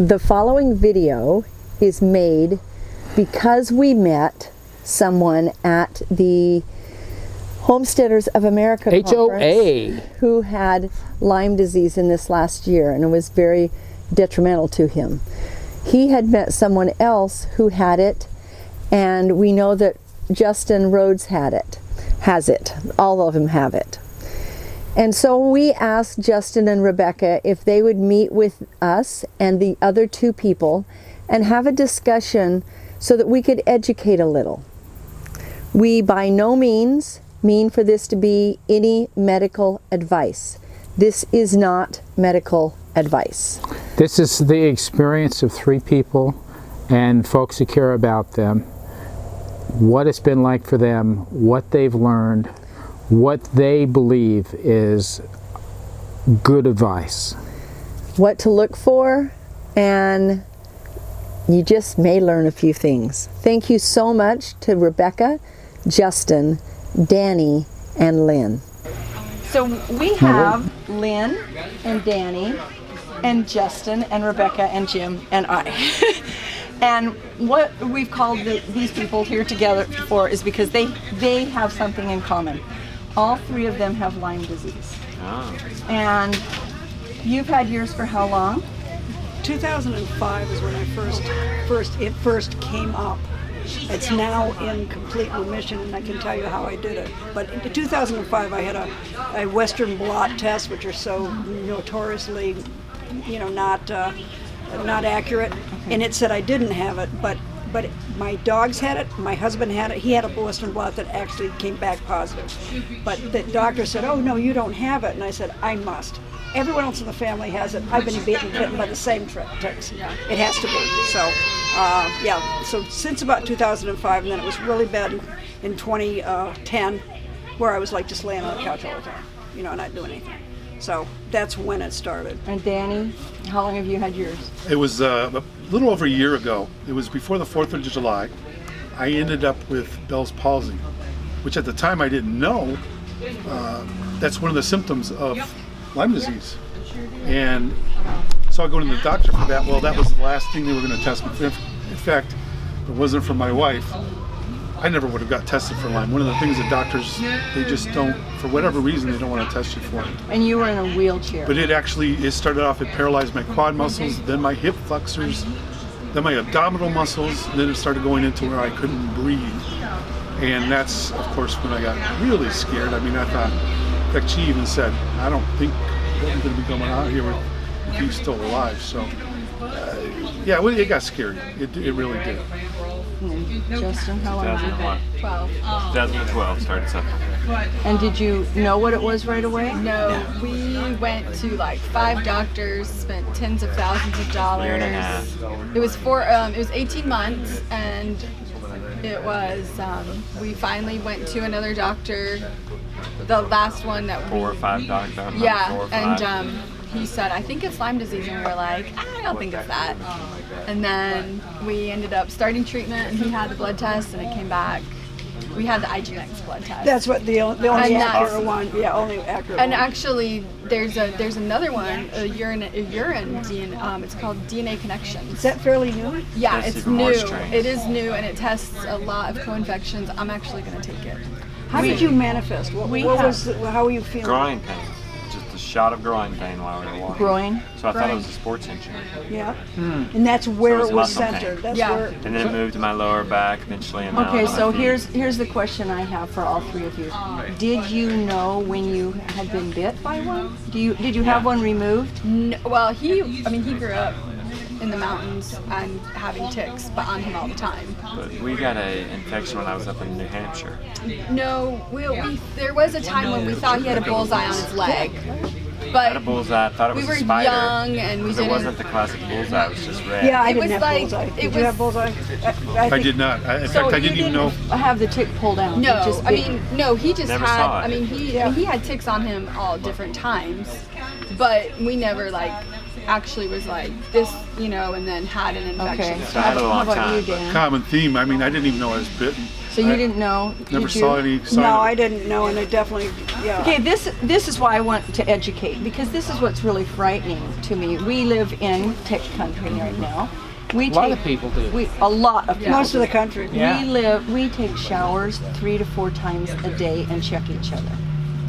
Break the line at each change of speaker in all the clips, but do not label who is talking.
The following video is made because we met someone at the Homesteaders of America conference who had Lyme disease in this last year, and it was very detrimental to him. He had met someone else who had it, and we know that Justin Rhodes has it. All of them have it. And so we asked Justin and Rebekah if they would meet with us and the other two people and have a discussion so that we could educate a little. We by no means mean for this to be any medical advice. This is not medical advice.
This is the experience of three people and folks who care about them, what it's been like for them, what they've learned, what they believe is good advice.
What to look for, and you just may learn a few things. Thank you so much to Rebekah, Justin, Danny, and Lynn. So we have Lynn and Danny and Justin and Rebekah and Jim and I. And what we've called these people here together for is because they have something in common. All three of them have Lyme disease. Oh. And you've had yours for how long?
2005 is when it first came up. It's now in complete remission, and I can tell you how I did it. But in 2005, I had a Western blot test, which are so notoriously, not accurate. Okay. And it said I didn't have it, but my dogs had it, my husband had it. He had a Western blot that actually came back positive. But the doctor said, "Oh no, you don't have it," and I said, "I must. Everyone else in the family has it. I've been bitten by the same ticks. It has to be." So, So since about 2005, and then it was really bad in 2010, where I was like just laying on the couch all the time, not doing anything. So that's when it started.
And Danny, how long have you had yours?
It was a little over a year ago. It was before the 4th of July. I ended up with Bell's palsy, which at the time I didn't know. That's one of the symptoms of Lyme disease. And so I go to the doctor for that. Well, that was the last thing they were going to test me for. In fact, if it wasn't for my wife, I never would have got tested for Lyme. One of the things that doctors, they just don't, for whatever reason, they don't want to test you for it.
And you were in a wheelchair.
But it started off, it paralyzed my quad muscles, then my hip flexors, then my abdominal muscles, and then it started going into where I couldn't breathe. And that's, of course, when I got really scared. I mean, I thought, in fact, she even said, "I don't think I'm going to be coming out here with you still alive." So, it got scary. It really did.
Justin, how long did you have?
12. 2012 started something.
And did you know what it was right away?
No, we went to like 5 doctors, spent tens of thousands of dollars.
Year and a half.
It was it was 18 months, and it was we finally went to another doctor. The last one that
4 or 5 doctors.
Yeah,
4 or 5.
and he said, "I think it's Lyme disease," and we were like, "I don't think it's that." And then we ended up starting treatment, and he had the blood test, and it came back. We had the Igenex blood test.
That's what the only accurate one. Yeah, only accurate.
And
one.
Actually, there's another one, a urine DNA. It's called DNA Connection.
Is that fairly new?
Yeah,
That's
it's
even more
new.
strange.
It is new, and it tests a lot of co-infections. I'm actually going to take it.
How did you manifest? How were you feeling?
Groin pain. Just a shot of groin pain while we were walking.
Groin?
So I thought it was a sports injury.
Yeah. And that's where
So it
it
was
was
muscle
centered.
pain.
That's
Yeah.
where.
And then it moved to my lower back eventually. And now
Okay,
it's
so
my feet.
here's the question I have for all three of you. Did you know when you had been bit by one? Did you have one removed?
No, well, he grew up in the mountains and having ticks, but on him all the time.
But we got an infection when I was up in New Hampshire.
No, there was a time when we thought he had a bullseye on his leg.
I had a
But
bullseye. I thought it was
we were
a spider.
young and we
It
didn't.
wasn't the classic bullseye. It was just red.
Yeah, I
It
didn't
was
have
like-
bullseye.
it
Did
was-
you have bullseye?
I did not. In fact, I didn't even know.
Have the tick pulled out.
No,
It just
I
bit.
mean, no, he just
Never
had,
saw it.
I mean, he had ticks on him all different times, but we never actually was like this, and then had an infection.
Okay.
So I had it a
How
long
about you,
time.
Dan?
Common theme. I mean, I didn't even know I was bitten.
So you didn't know?
Never
did you?
saw any sign
No,
of
I
it.
didn't know, and I definitely Yeah.
Okay, this is why I want to educate, because this is what's really frightening to me. We live in tech country right now.
A lot of people do.
A lot of people.
Most of the country.
Yeah.
We take showers 3 to 4 times a day and check each other.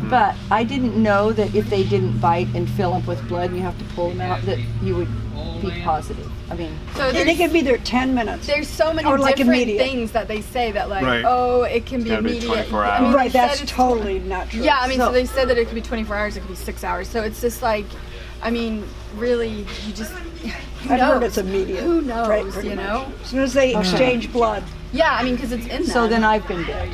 But I didn't know that if they didn't bite and fill up with blood and you have to pull them out, that you would be positive. I mean,
So
They could be there 10 minutes.
there's so many
Or like
different
immediate.
things that they say that like,
Right.
oh, it can be
gotta be
immediate.
24
I mean,
hours.
they
Right,
said
that's
it's-
totally not true.
Yeah, I mean, so
So-
they said that it could be 24 hours, it could be 6 hours. So it's just like, I mean, really, you just, who
I've heard
knows?
it's immediate.
Who knows,
Right, pretty
you
much.
know?
As soon as they exchange blood.
Yeah, I mean, because it's in them.
so then I've been bit.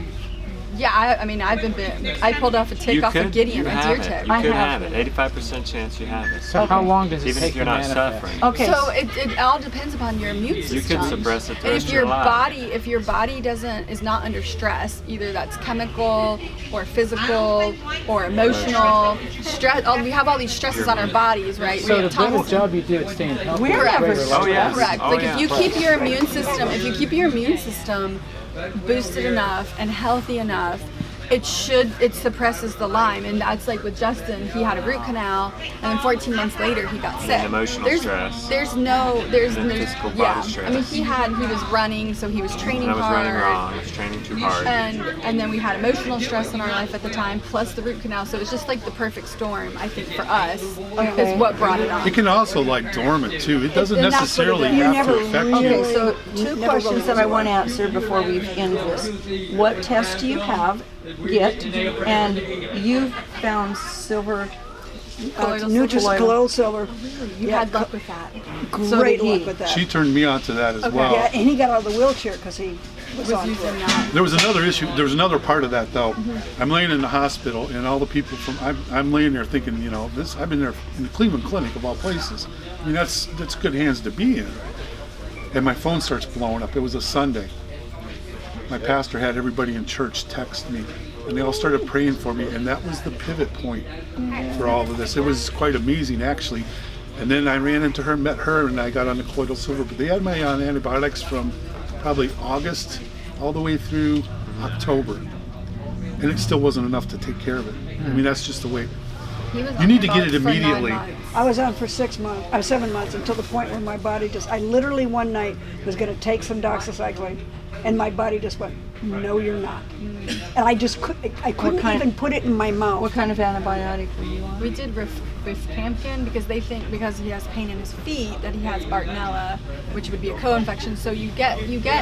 Yeah, I mean, I've been bitten. I pulled off a tick
You
off a
could,
Gideon,
you
a
have
deer
it.
tick.
You
I
could
have
have it. 85% chance you have it.
So how long does it
Even
take
if you're
to
not
manifest?
suffering.
Okay.
So it all depends upon your immune system.
You could suppress it the
And
rest
if
of
your
your life.
body is not under stress, either that's chemical or physical or emotional stress. We have all these stresses on our bodies, right?
So
We
the
have
better
tons-
job you do at staying healthy.
We're
is
never
regular
stressed.
Oh, yeah.
Correct.
Oh,
Like
yeah.
if you keep your immune system boosted enough and healthy enough, it suppresses the Lyme. And that's like with Justin, he had a root canal, and then 14 months later he got sick.
emotional stress.
There's no
physical body
yeah.
stress.
I mean, he was running, so he was training
I was
hard.
running wrong. I was training too hard.
And then we had emotional stress in our life at the time, plus the root canal. So it was just like the perfect storm, I think, for us, is what brought it on.
It can also like dormant too. It doesn't
And that's what it
necessarily
does.
You
have
never
to affect
really-
you.
Okay, so two
Never
questions
really
that I
was
want to answer before we end this. What test do you get? And you found silver.
Colloidal
Colloidal silver.
You had luck with that.
So
Great
did he.
luck with that.
She turned me on to that as well.
Yeah, and he got out of the wheelchair because he was on to
Using
it.
that.
There was another issue. There was another part of that though. I'm laying in the hospital, and all the people I'm laying there thinking, you know, this. I've been there in the Cleveland Clinic of all places. I mean, that's good hands to be in. And my phone starts blowing up. It was a Sunday. My pastor had everybody in church text me, and they all started praying for me, and that was the pivot point for all of this. It was quite amazing, actually. And then I ran into her, met her, and I got on the colloidal silver. But they had me on antibiotics from probably August all the way through October, and it still wasn't enough to take care of it. I mean, that's just the way.
He was
You
on
need to
the
get it
boat for 9
immediately.
months.
I was on for 7 months until the point where my body I literally one night was going to take some doxycycline, and my body just went, no, you're not. And I couldn't even put it in my mouth.
What kind of antibiotic were you on?
We did rifampicin because they think because he has pain in his feet that he has Bartonella, which would be a co-infection. So you get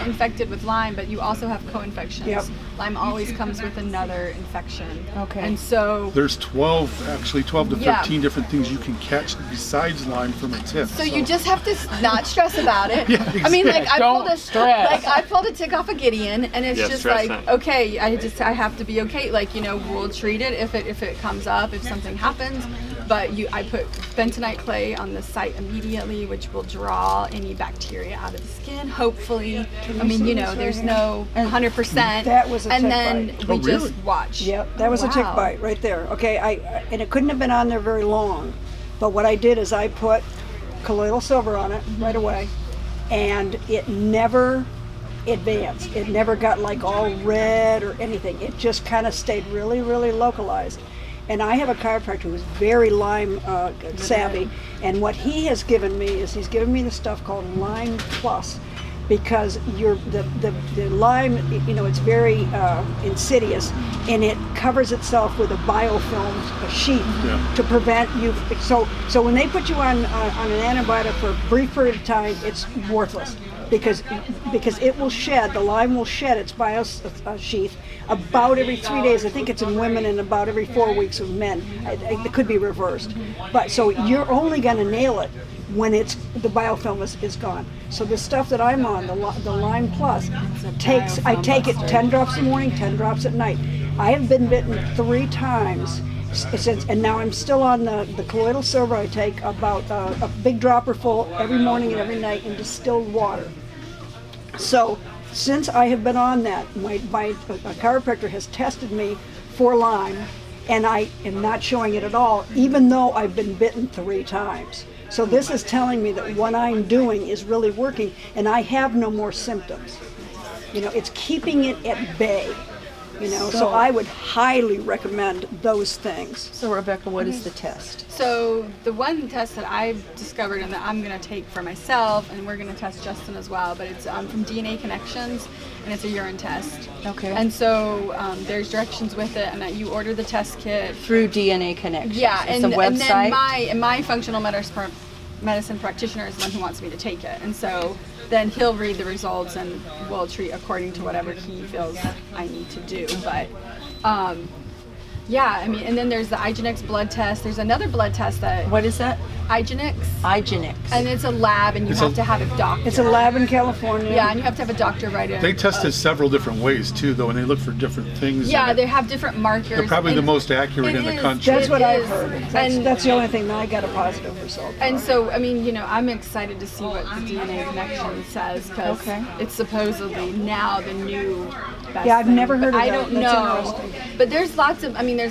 infected with Lyme, but you also have co-infections.
Yep.
Lyme always comes with another infection.
Okay.
And so
There's 12 to 13
Yeah.
different things you can catch besides Lyme from a tip.
So you just have to not stress about it.
Yeah,
I mean, like I
Don't
pulled a
stress.
I pulled a tick off a Gideon, and it's
Yeah,
just
stress
like,
not.
okay, I have to be okay. Like, you know, we'll treat it if it comes up, if something happens. But I put bentonite clay on the site immediately, which will draw any bacteria out of the skin. Hopefully, I mean, you know, there's no 100%.
That was a
and
tick
then
bite.
we
Oh, really?
just watch.
Yep, that was a tick
Wow.
bite right there. Okay, and it couldn't have been on there very long, but what I did is I put colloidal silver on it right away, and it never advanced. It never got like all red or anything. It just kind of stayed really, really localized. And I have a chiropractor who's very Lyme savvy, and what he has given me is he's given me the stuff called Lyme Plus, because the Lyme, you know, it's very insidious, and it covers itself with a biofilm, a sheet,
Yeah.
to prevent you. So when they put you on an antibiotic for a brief period of time, it's worthless. Because it will shed, the Lyme will shed its bio sheath about every 3 days. I think it's in women and about every 4 weeks with men. It could be reversed. But so you're only going to nail it when the biofilm is gone. So the stuff that I'm on, the Lyme Plus, I take it 10 drops in the morning, 10 drops at night. I have been bitten 3 times. And now I'm still on the colloidal silver. I take about a big dropper full every morning and every night in distilled water. So since I have been on that, my chiropractor has tested me for Lyme, and I am not showing it at all, even though I've been bitten 3 times. So this is telling me that what I'm doing is really working, and I have no more symptoms. You know, it's keeping it at bay. You know, so I would highly recommend those things.
So Rebekah, what is the test?
So the one test that I've discovered and that I'm going to take for myself, and we're going to test Justin as well, but it's from DNA Connections, and it's a urine test.
Okay.
And so there's directions with it, and that you order the test kit
Through DNA Connections.
Yeah,
it's
and,
a website.
and my functional medicine practitioner is the one who wants me to take it, and so then he'll read the results and we'll treat according to whatever he feels I need to do. But yeah, I mean, and then there's the Igenex blood test. There's another blood test that
What is that?
Igenex,
Igenex.
and it's a lab, and you have to have a doctor.
It's a lab in California.
Yeah, and you have to have a doctor write it.
They tested several different ways too, though, and they look for different things.
Yeah,
and
they have different markers.
they're probably the
and
most accurate
it
in the
is.
country.
That's what
It
I've
is.
heard.
And-
That's the only thing that I got a positive result from.
And so, I mean, you know, I'm excited to see what the DNA Connection says, because it's supposedly now the new best
Yeah, I've
thing.
never heard
But
of
I
that.
don't
That's
know.
interesting.
But there's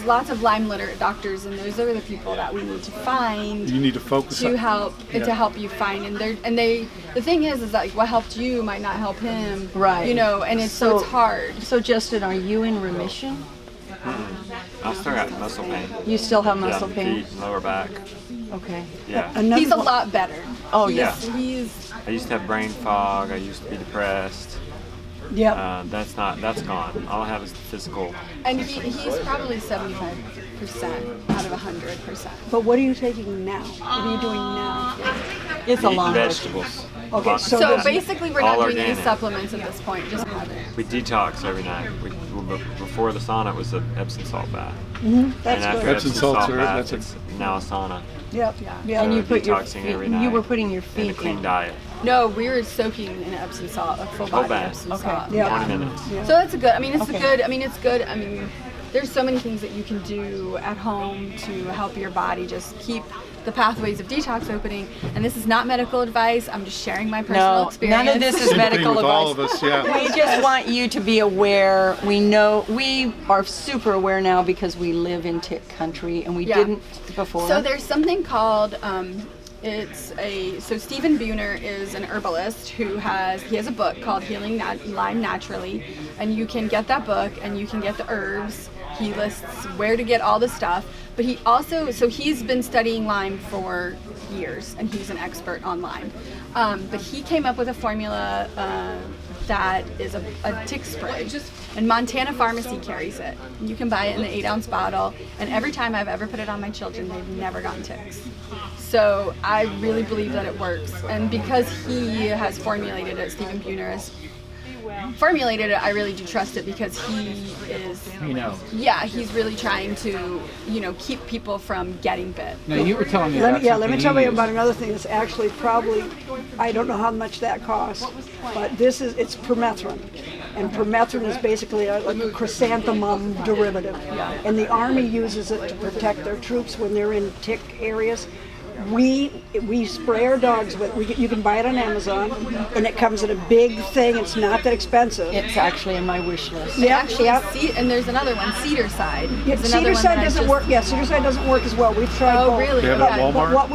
lots of Lyme literate doctors, and those are the people that we need to find
You need to focus
to
on.
help to help you find. And the thing is like what helped you might not help him.
Right.
You know, and so it's hard.
So Justin, are you in remission?
I still got muscle pain.
You still have muscle
Yeah,
pain?
feet, lower back.
Okay.
Yeah.
Another
He's a
one-
lot better.
Oh,
He's-
yeah.
He's
I used to have brain fog. I used to be depressed.
Yep.
That's gone. All I have is the physical.
and he's probably 75% out of 100%.
But what are you taking now? What are you doing now?
It's a
Eating
long list.
vegetables.
Okay,
Lots
so
of
So
that.
basically, we're not
All
doing any
organic.
supplements at this point. Just have it.
We detox every night. Before the sauna, it was an Epsom salt bath.
That's
and after
good.
Epsom
Epsom
salts
salt
are-
bath,
that's a-
it's now a sauna.
Yep. Yeah.
And you
So
put your
detoxing
feet,
every
you
night
were putting your
And a
feet
clean
in.
diet.
No, we were soaking in Epsom salt, a full body
bath.
Epsom
Okay.
salt.
Yeah.
20 minutes.
So that's a good. I mean, it's
Okay.
good. I mean, it's good. I mean, there's so many things that you can do at home to help your body just keep the pathways of detox opening. And this is not medical advice. I'm just sharing my personal
No,
experience.
none of this is
Same thing
medical
with all of
advice.
us, yeah.
We just want you to be aware. We know we are super aware now because we live in tick country and we
Yeah.
didn't before.
So there's something called so Stephen Buhner is an herbalist who has a book called Healing Lyme Naturally, and you can get that book and you can get the herbs. He lists where to get all the stuff, but he also he's been studying Lyme for years and he's an expert on Lyme. But he came up with a formula that is a tick spray, and Montana Pharmacy carries it. You can buy it in the 8-ounce bottle, and every time I've ever put it on my children, they've never gotten ticks. So I really believe that it works, and because he has formulated it, Stephen Buhner has formulated it, I really do trust it, because he is, he's really trying to, keep people from getting bit.
Now you were telling me
Let
about
me
something
tell you
use.
about another thing that's actually probably, I don't know how much that costs, but it's Permethrin. And Permethrin is basically like a chrysanthemum derivative. And the Army uses it to protect their troops when they're in tick areas. We spray our dogs with. You can buy it on Amazon, and it comes in a big thing. It's not that expensive.
it's actually in my wish list.
Actually, and there's another one, Cedar Side.
Yeah,
is another
Cedar
one
Side
that I
doesn't
just-
work. Yeah, Cedar Side doesn't work as well. We've tried
Oh,
both.
really?
They have it at
Okay.
Walmart?
But what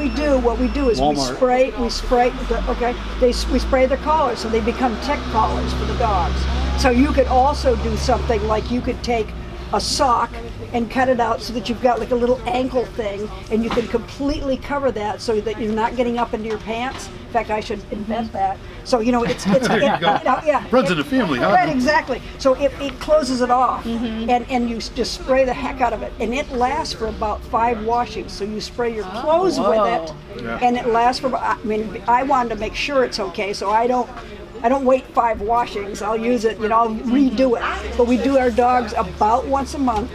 we do is
Walmart.
we spray the collars, so they become tick collars for the dogs. So you could also do something like you could take a sock and cut it out so that you've got like a little ankle thing, and you can completely cover that so that you're not getting up into your pants. In fact, I should invent that. So it's
There you go.
yeah.
Runs in the family, huh?
Right, exactly. So it closes it off, and you just spray the heck out of it, and it lasts for about 5 washings. So you spray your clothes with it,
Yeah.
and it lasts for. I wanted to make sure it's okay, so I don't wait 5 washings. I'll use it, I'll redo it. But we do our dogs about once a month,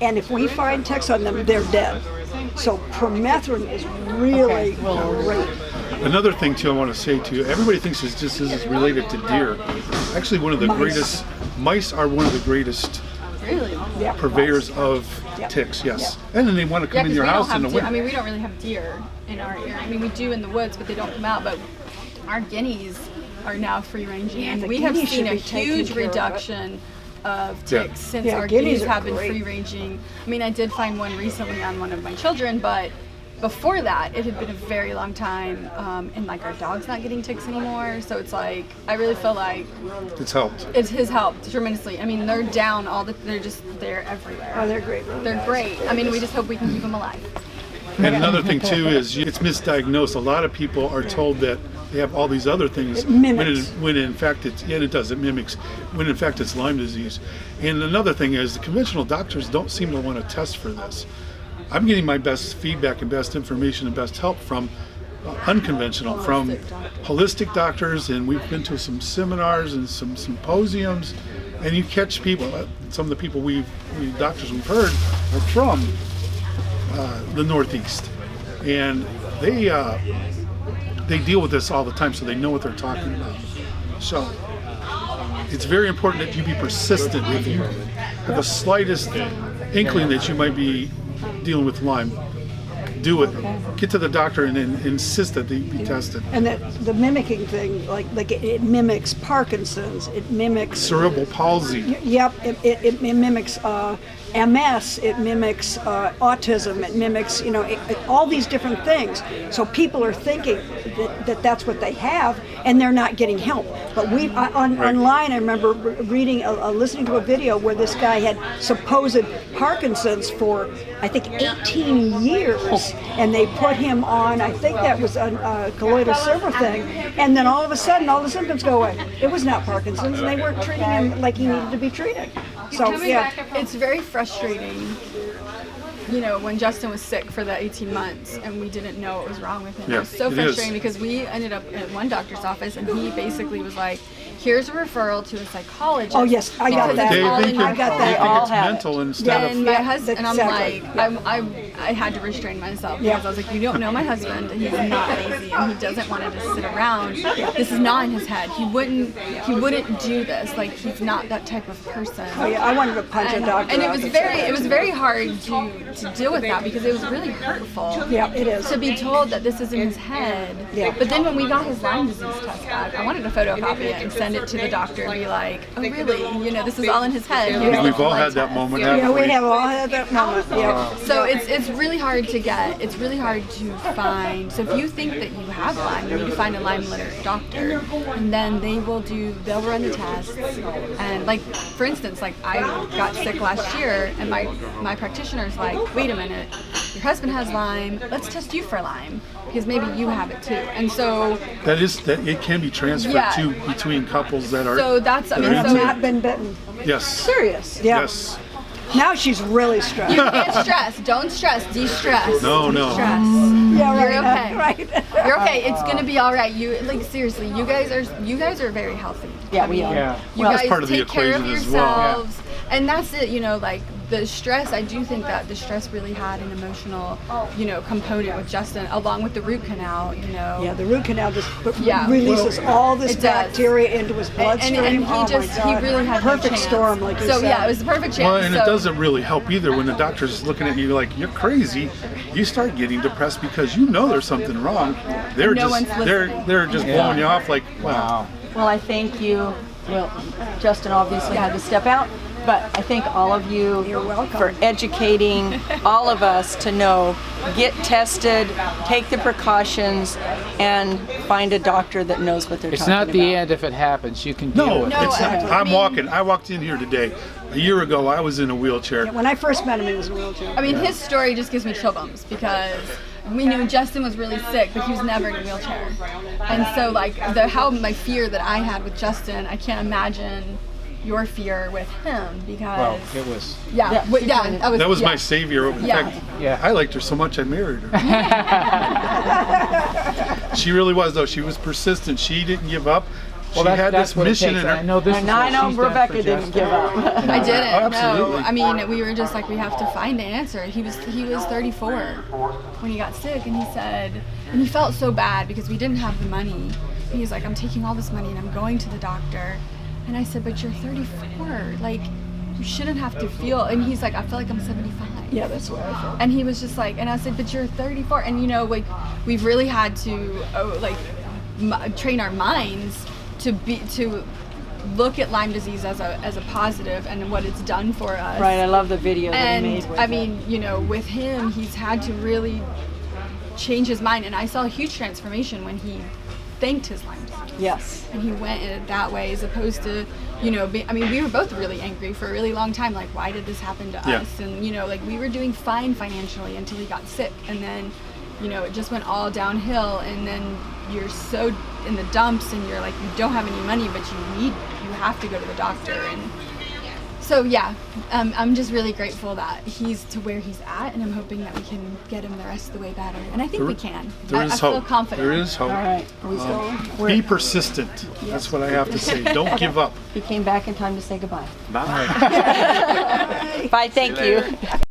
and if we find ticks on them, they're dead. So Permethrin is really great.
Another thing too I want to say to you, everybody thinks this is related to deer. Actually, one of the mice are one of the greatest
Really?
Yeah.
purveyors of
Yeah.
ticks, yes. And then they want to come in
'cause
your
we don't
house
have
in the
deer.
winter.
I mean, we don't really have deer in our area. I mean, we do in the woods, but they don't come out. But our guineas are now free ranging, and
the
we have
guineas
seen
should
a
be taken
huge
care of.
reduction of
Yeah.
ticks since
Yeah,
our
guineas
guineas
are
have been
great.
free ranging. I mean, I did find one recently on one of my children, but before that, it had been a very long time, and like our dog's not getting ticks anymore. So it's like, I really feel like
It's helped.
it has helped tremendously. I mean, they're down they're everywhere.
Oh, they're great.
They're great. I mean, we just hope we can keep them alive.
And another thing too is it's misdiagnosed. A lot of people are told that they have all these other things
It mimics.
when in fact it's it mimics when in fact it's Lyme disease. And another thing is the conventional doctors don't seem to want to test for this. I'm getting my best feedback and best information and best help from unconventional, from holistic doctors, and we've been to some seminars and some symposiums, and you catch people. Some of the people doctors we've heard are from the Northeast, and they deal with this all the time, so they know what they're talking about. So it's very important that you be persistent. If you have the slightest inkling that you might be dealing with Lyme, do it. Get to the doctor and insist that they be tested.
And that the mimicking thing, like it mimics Parkinson's, it mimics
Cerebral palsy.
Yep, it mimics MS, it mimics autism, it mimics, all these different things. So people are thinking that that's what they have, and they're not getting help. But online, I remember reading, listening to a video where this guy had supposed Parkinson's for, I think, 18 years, and they put him on, I think that was a colloidal silver thing, and then all of a sudden, all the symptoms go away. It was not Parkinson's, and they weren't treating him like he needed to be treated. So, yeah.
It's very frustrating, when Justin was sick for the 18 months and we didn't know what was wrong with him.
Yeah,
It was so
it
frustrating
is.
because we ended up at one doctor's office and he basically was like, here's a referral to a psychologist.
Oh, yes, I got
because
that.
it's all in your
I got
head.
that.
They
all
think it's
have it.
mental instead of.
And my husband, and I'm
Exactly.
like, I had to restrain myself because I was like, you don't know my husband, and he's not lazy, and he doesn't want to just sit around. This is not in his head. He wouldn't do this. Like, he's not that type of person.
Oh, yeah, I wanted to punch a doctor.
And it
out.
was very hard to deal with that because it was really hurtful.
Yeah, it is.
To be told that this is in his head.
Yeah.
But then when we got his Lyme disease test back, I wanted to photocopy it and send it to the doctor and be like, oh really? This is all in his head. Here's
We've
the
all
blood
had that
test.
moment,
Yeah,
haven't
we
we?
have all had that moment. Yeah.
So it's really hard to get. It's really hard to find. So if you think that you have Lyme, you need to find a Lyme literate doctor, and then they'll run the tests. And like, for instance, like I got sick last year, and my practitioner's like, wait a minute, your husband has Lyme. Let's test you for Lyme because maybe you have it too. And so
That it can be transferred
Yeah.
between couples that are.
so that's I mean,
That's
so
Not been bitten.
Yes.
Serious. Yeah.
Yes.
Now she's really stressed.
you can't stress. Don't stress. De-stress.
No, no.
Stress.
Yeah, right.
You're okay.
Right.
You're okay. It's gonna be all right. You seriously. You guys are very healthy.
Yeah, we are.
Yeah.
You
Well, that's
guys
part of the
take care of
equation as well.
yourselves, and that's it. Like the stress. I do think that the stress really had an emotional, component with Justin, along with the root canal.
Yeah, the root canal just
Yeah.
releases all this
It does.
bacteria into his bloodstream.
And he
Oh,
just
my God.
really had no
perfect
chance.
storm, like you
So
said.
yeah, it was the perfect chance.
Well, and
so,
it doesn't really help either when the doctor's looking at you like you're crazy. You start getting depressed because there's something wrong. They're
No
just
one's listening.
they're just blowing you off like wow.
Well, I thank you. Well, Justin obviously had to step out, but I thank all of you
You're welcome.
for educating all of us to know, get tested, take the precautions, and find a doctor that knows what they're
It's
talking
not
about.
the end if it happens. You can deal
No,
with
No,
it.
it's not.
I
I'm
mean-
walking. I walked in here today. A year ago, I was in a wheelchair.
When I first met him, he was in a wheelchair.
I mean, his story just gives me chill bumps because we knew Justin was really sick, but he was never in a wheelchair. And so, like, my fear that I had with Justin, I can't imagine your fear with him because
Well, it was.
That was my savior. In
Yeah.
fact,
Yeah.
I liked her so much I married her. She really was, though. She was persistent. She didn't give up. She had
that's
this
what it
mission
takes.
in her.
I know this.
And
is
I
what
know
she's done
Rebekah
for
didn't
Justin.
give up.
I didn't.
Absolutely.
No, I mean, we were just like, we have to find an answer. He was 34 when he got sick, and he said, and he felt so bad because we didn't have the money. And he was like, I'm taking all this money and I'm going to the doctor. And I said, but you're 34. Like, you shouldn't have to feel. And he's like, I feel like I'm 75.
Yeah, that's what I felt.
And he was just like, and I said, but you're 34. And like, we've really had to train our minds to look at Lyme disease as a positive and what it's done for us.
Right, I love the video that he
And
made with
I
it.
mean, with him, he's had to really change his mind. And I saw a huge transformation when he thanked his Lyme disease.
Yes.
And he went in it that way, as opposed to, you know, I mean, we were both really angry for a really long time. Like, why did this happen to us? And, you know, like, we were doing fine financially until he got sick. And then, you know, it just went all downhill. And then you're so in the dumps, and you're like, you don't have any money, but you have to go to the doctor. And so, yeah, I'm just really grateful that he's to where he's at, and I'm hoping that we can get him the rest of the way better. And I think we can. I feel confident.
There is hope.
All right. Are we still?
Be persistent. That's what I have to say. Don't give up.
He came back in time to say goodbye.
Bye.
Bye. Thank you.